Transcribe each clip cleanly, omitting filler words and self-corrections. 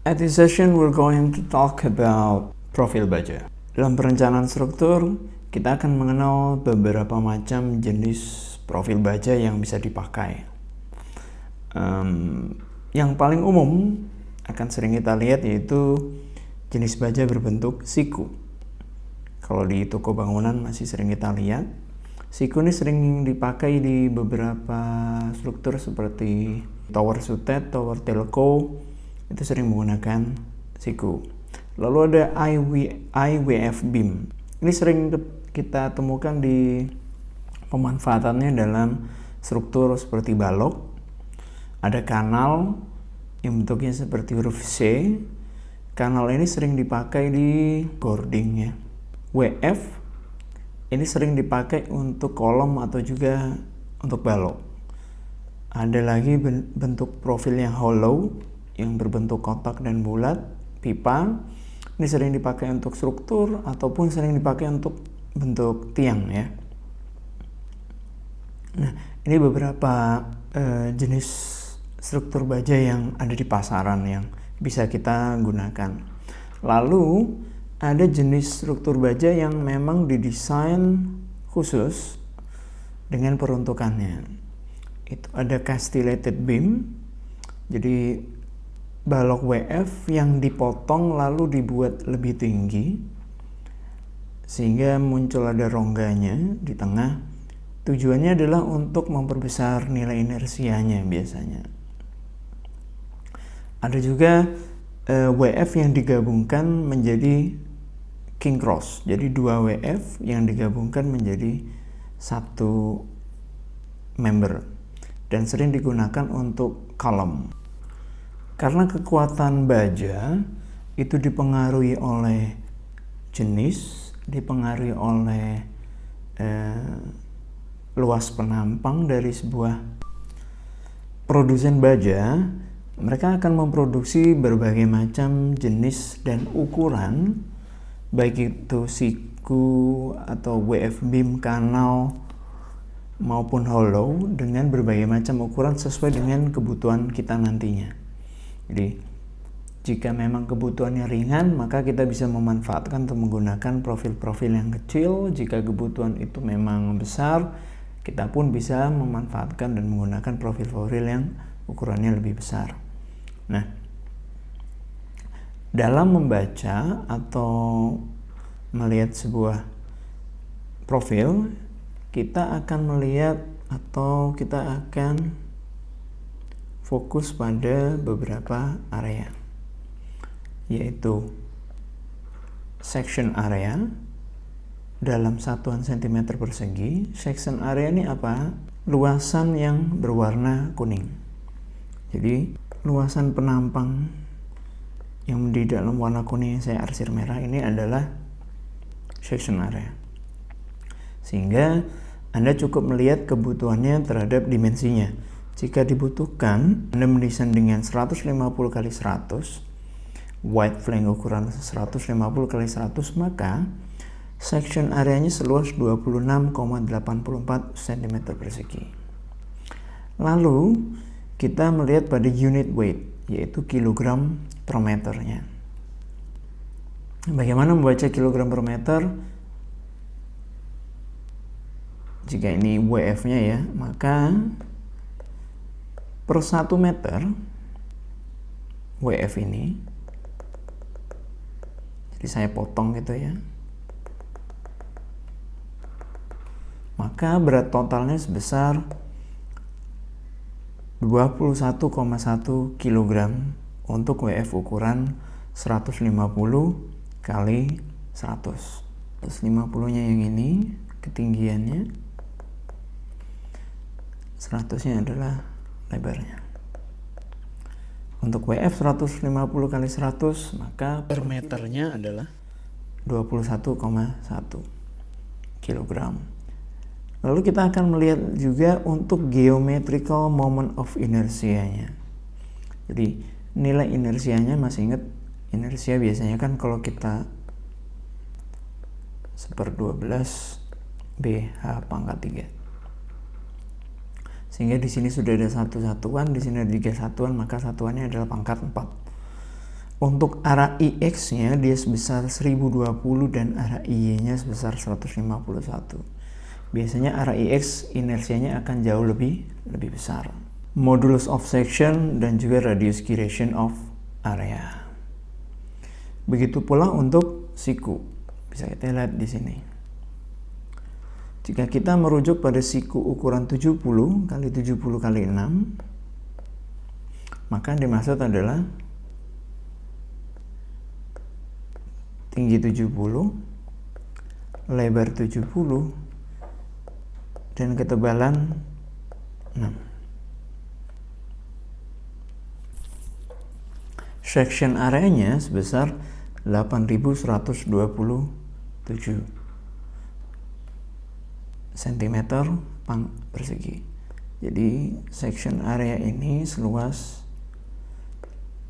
At this session, we're going to talk about profil baja. Dalam perencanaan struktur, kita akan mengenal beberapa macam jenis profil baja yang bisa dipakai. Yang paling umum akan sering kita lihat yaitu jenis baja berbentuk siku. Kalau di toko bangunan masih sering kita lihat. Siku ini sering dipakai di beberapa struktur seperti tower sutet, tower telco, itu sering menggunakan siku. Lalu ada IWF beam. Ini sering kita temukan di pemanfaatannya dalam struktur seperti balok. Ada kanal yang bentuknya seperti huruf C. Kanal ini sering dipakai di boarding ya. WF ini sering dipakai untuk kolom atau juga untuk balok. Ada lagi bentuk profil yang hollow, yang berbentuk kotak dan bulat, pipa. Ini sering dipakai untuk struktur ataupun sering dipakai untuk bentuk tiang ya. Nah, ini beberapa jenis struktur baja yang ada di pasaran yang bisa kita gunakan. Lalu ada jenis struktur baja yang memang didesain khusus dengan peruntukannya. Itu ada castellated beam, jadi balok WF yang dipotong lalu dibuat lebih tinggi sehingga muncul ada rongganya di tengah. Tujuannya adalah untuk memperbesar nilai inersianya biasanya. Ada juga WF yang digabungkan menjadi king cross, jadi dua WF yang digabungkan menjadi satu member dan sering digunakan untuk kolom. Karena kekuatan baja itu dipengaruhi oleh jenis, dipengaruhi oleh luas penampang dari sebuah produsen baja. Mereka akan memproduksi berbagai macam jenis dan ukuran, baik itu siku atau WF beam, kanal maupun hollow, dengan berbagai macam ukuran sesuai dengan kebutuhan kita nantinya. Jadi jika memang kebutuhannya ringan, maka kita bisa memanfaatkan untuk menggunakan profil-profil yang kecil. Jika kebutuhan itu memang besar, kita pun bisa memanfaatkan dan menggunakan profil-profil yang ukurannya lebih besar. Nah, dalam membaca atau melihat sebuah profil, kita akan melihat atau kita akan fokus pada beberapa area, yaitu section area dalam satuan cm persegi. Section area ini apa? Luasan yang berwarna kuning. Jadi luasan penampang yang di dalam warna kuning yang saya arsir merah ini adalah section area. Sehingga Anda cukup melihat kebutuhannya terhadap dimensinya. Jika dibutuhkan, Anda mendesain dengan 150 x 100, wide flank ukuran 150 x 100, maka section areanya seluas 26,84 cm persegi. Lalu kita melihat pada unit weight, yaitu kilogram per meternya. Bagaimana membaca kilogram per meter? Jika ini WF-nya ya, maka per 1 meter WF ini, jadi saya potong gitu ya, maka berat totalnya sebesar 21,1 kg untuk WF ukuran 150 kali 100. 150-nya yang ini ketinggiannya, 100-nya adalah lebarnya. Untuk WF 150 kali 100, maka per meternya adalah 21,1 kg. Lalu kita akan melihat juga untuk geometrical moment of inersianya. Jadi nilai inersianya, masih ingat inersia biasanya kan kalau kita 1/12 BH pangkat 3. Sehingga di sini sudah ada satu satuan, di sini ada 3 satuan, maka satuannya adalah pangkat 4. Untuk arah IX-nya dia sebesar 1020 dan arah IY-nya sebesar 151. Biasanya arah IX inersianya akan jauh lebih besar. Modulus of section dan juga radius gyration of area. Begitu pula untuk siku. Bisa kita lihat di sini. Jika kita merujuk pada siku ukuran 70 kali 70 kali 6, maka yang dimaksud adalah tinggi 70, lebar 70, dan ketebalan 6. Section areanya sebesar 8.127 cm persegi. Jadi section area ini seluas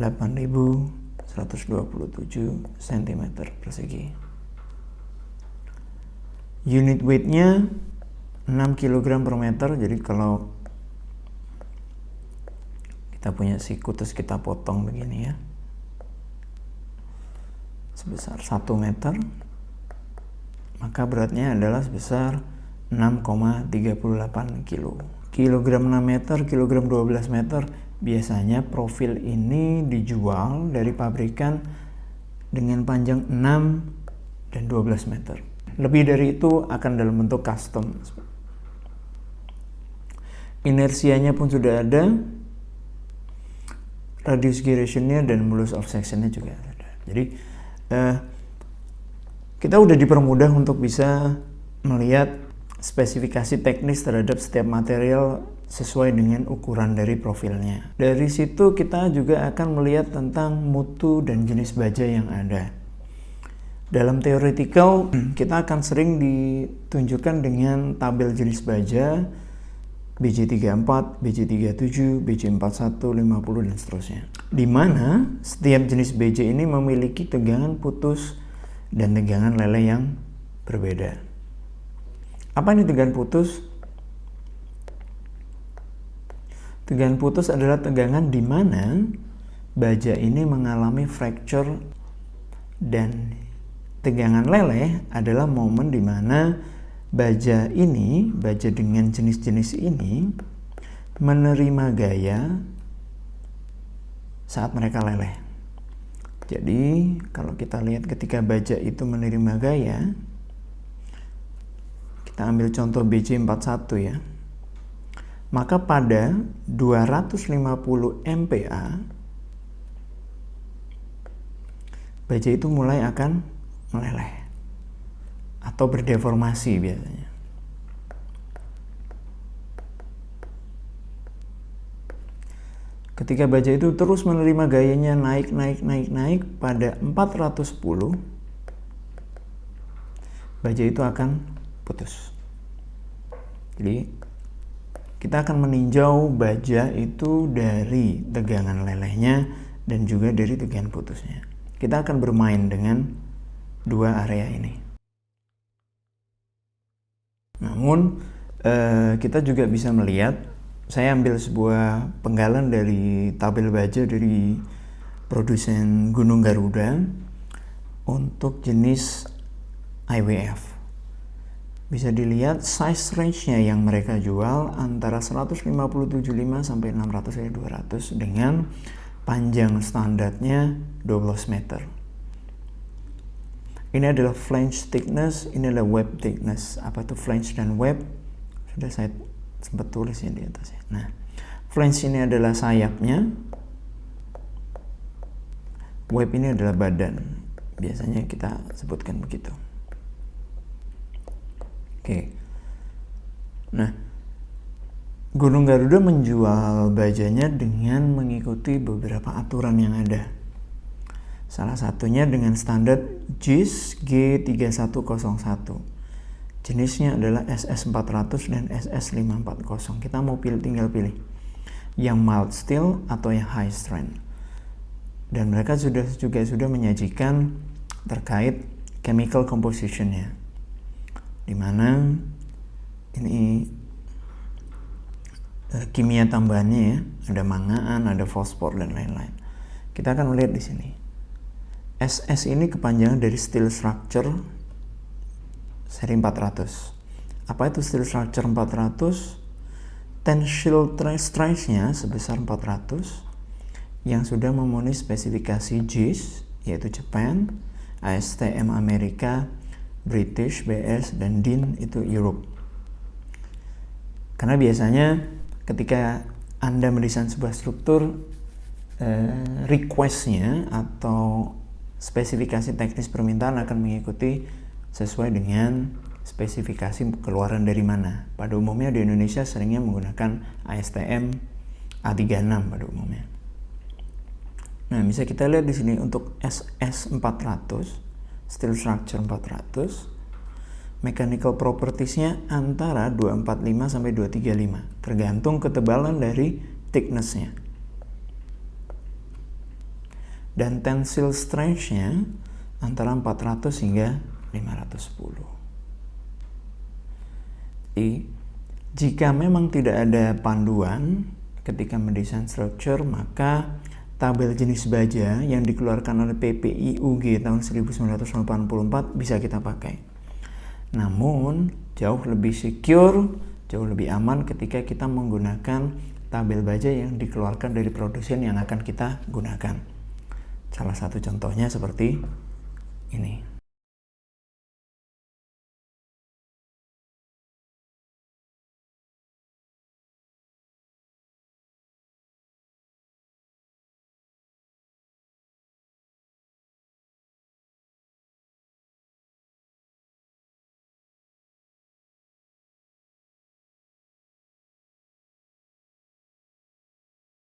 8.127 cm persegi. Unit weight-nya 6 kg per meter. Jadi kalau kita punya siku terus kita potong begini ya, sebesar 1 meter, maka beratnya adalah sebesar 6,38 kilo. Kilogram 6 meter, kilogram 12 meter. Biasanya profil ini dijual dari pabrikan dengan panjang 6 dan 12 meter. Lebih dari itu akan dalam bentuk custom. Inersianya pun sudah ada, radius gyration-nya dan modulus of section-nya juga ada. Jadi kita udah dipermudah untuk bisa melihat spesifikasi teknis terhadap setiap material sesuai dengan ukuran dari profilnya. Dari situ kita juga akan melihat tentang mutu dan jenis baja yang ada. Dalam theoretical, kita akan sering ditunjukkan dengan tabel jenis baja BJ34, BJ37, BJ41, 50 dan seterusnya. Di mana setiap jenis baja ini memiliki tegangan putus dan tegangan leleh yang berbeda. Apa ini tegangan putus? Tegangan putus adalah tegangan di mana baja ini mengalami fracture, dan tegangan leleh adalah momen di mana baja dengan jenis-jenis ini menerima gaya saat mereka leleh. Jadi kalau kita lihat ketika baja itu menerima gaya, kita ambil contoh BJ41 ya. Maka pada 250 MPa baja itu mulai akan meleleh atau berdeformasi biasanya. Ketika baja itu terus menerima gayanya naik pada 410, baja itu akan putus. Jadi kita akan meninjau baja itu dari tegangan lelehnya dan juga dari tegangan putusnya. Kita akan bermain dengan dua area ini. Namun kita juga bisa melihat, saya ambil sebuah penggalan dari tabel baja dari produsen Gunung Garuda untuk jenis IWF. Bisa dilihat size range-nya yang mereka jual antara 157.5 sampai 600-200 dengan panjang standarnya 12 meter. Ini adalah flange thickness, ini adalah web thickness. Apa itu flange dan web? Sudah saya sempat tulis ya di atasnya. Nah, flange ini adalah sayapnya, web ini adalah badan. Biasanya kita sebutkan begitu. Oke. Nah, Gunung Garuda menjual bajanya dengan mengikuti beberapa aturan yang ada. Salah satunya dengan standar JIS G3101. Jenisnya adalah SS400 dan SS540. Kita mau tinggal pilih yang mild steel atau yang high strength. Dan mereka sudah menyajikan terkait chemical composition-nya, di mana ini kimia tambahannya ya, ada mangaan, ada fosfor dan lain-lain. Kita akan melihat di sini. SS ini kepanjangan dari steel structure seri 400. Apa itu steel structure 400? Tensile strength-nya sebesar 400 yang sudah memenuhi spesifikasi JIS, yaitu Japan, ASTM Amerika, British, BS, dan DIN itu Europe. Karena biasanya ketika Anda mendesain sebuah struktur, request-nya atau spesifikasi teknis permintaan akan mengikuti sesuai dengan spesifikasi keluaran dari mana. Pada umumnya di Indonesia seringnya menggunakan ASTM A36 pada umumnya. Nah, bisa kita lihat di sini untuk SS 400, steel structure 400, mechanical properties-nya antara 245 sampai 235, tergantung ketebalan dari thickness-nya. Dan tensile strength-nya antara 400 hingga 510. Jika memang tidak ada panduan ketika mendesain structure, maka tabel jenis baja yang dikeluarkan oleh PPIUG tahun 1984 bisa kita pakai. Namun, jauh lebih secure, jauh lebih aman ketika kita menggunakan tabel baja yang dikeluarkan dari produsen yang akan kita gunakan. Salah satu contohnya seperti ini.